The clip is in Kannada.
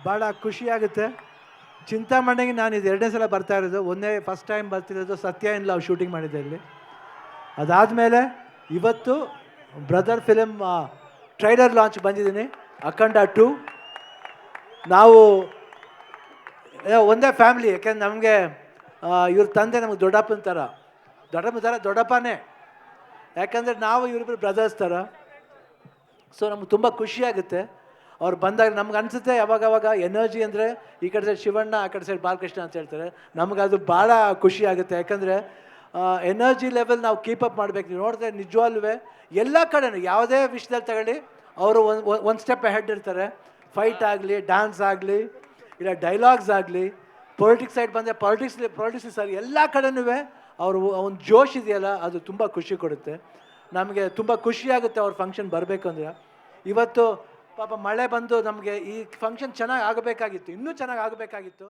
ಭಾಳ ಖುಷಿಯಾಗುತ್ತೆ. ಚಿಂತಾಮಣಿಗೆ ನಾನು ಇದು ಎರಡನೇ ಸಲ ಬರ್ತಾ ಇರೋದು. ಫಸ್ಟ್ ಟೈಮ್ ಬರ್ತಿರೋದು ಸತ್ಯ ಇನ್ ಲವ್ ಶೂಟಿಂಗ್ ಮಾಡಿದ್ದೆ ಇಲ್ಲಿ. ಅದಾದಮೇಲೆ ಇವತ್ತು ಬ್ರದರ್ ಫಿಲಮ್ ಟ್ರೈಲರ್ ಲಾಂಚ್ ಬಂದಿದ್ದೀನಿ, ಅಖಂಡ 2. ನಾವು ಒಂದೇ ಫ್ಯಾಮ್ಲಿ, ಯಾಕೆಂದ್ರೆ ನಮಗೆ ಇವ್ರ ತಂದೆ ನಮಗೆ ದೊಡ್ಡಪ್ಪನ ಥರ ದೊಡ್ಡಪ್ಪನೇ. ಯಾಕಂದರೆ ನಾವು ಇವರಿಬ್ಬರು ಬ್ರದರ್ಸ್ ಥರ. ಸೊ ನಮ್ಗೆ ತುಂಬ ಖುಷಿಯಾಗುತ್ತೆ ಅವ್ರು ಬಂದಾಗ. ನಮ್ಗೆ ಅನಿಸುತ್ತೆ ಯಾವಾಗವಾಗ ಎನರ್ಜಿ ಅಂದರೆ ಈ ಕಡೆ ಸೈಡ್ ಶಿವಣ್ಣ, ಆ ಕಡೆ ಸೈಡ್ ಬಾಲಕೃಷ್ಣ ಅಂತ ಹೇಳ್ತಾರೆ. ನಮ್ಗೆ ಅದು ಭಾಳ ಖುಷಿ ಆಗುತ್ತೆ. ಯಾಕಂದರೆ ಎನರ್ಜಿ ಲೆವೆಲ್ ನಾವು ಕೀಪಪ್ ಮಾಡಬೇಕು. ನೀವು ನೋಡಿದ್ರೆ ನಿಜವಾಗ್ಲೂ ಎಲ್ಲ ಕಡೆನೂ ಯಾವುದೇ ವಿಷಯದಲ್ಲಿ ತಗೊಳ್ಳಿ ಅವರು ಒಂದು ಸ್ಟೆಪ್ ಹೆಡ್ ಇರ್ತಾರೆ. ಫೈಟ್ ಆಗಲಿ, ಡ್ಯಾನ್ಸ್ ಆಗಲಿ, ಇಲ್ಲ ಡೈಲಾಗ್ಸ್ ಆಗಲಿ, ಪೊಲಿಟಿಕ್ಸ್ ಸೈಡ್ ಬಂದರೆ ಪೊಲಿಟಿಕ್ಸ್ ಸರಿ, ಎಲ್ಲ ಕಡೆನೂ ಅವರು ಒಂದು ಜೋಶ್ ಇದೆಯಲ್ಲ, ಅದು ತುಂಬ ಖುಷಿ ಕೊಡುತ್ತೆ. ನಮಗೆ ತುಂಬ ಖುಷಿಯಾಗುತ್ತೆ ಅವ್ರ ಫಂಕ್ಷನ್ ಬರಬೇಕು ಅಂದರೆ. ಇವತ್ತು ಪಾಪ ಮಳೆ ಬಂದು ನಮಗೆ ಈ ಫಂಕ್ಷನ್ ಚೆನ್ನಾಗಿ ಆಗಬೇಕಾಗಿತ್ತು, ಇನ್ನೂ ಚೆನ್ನಾಗಿ ಆಗಬೇಕಾಗಿತ್ತು.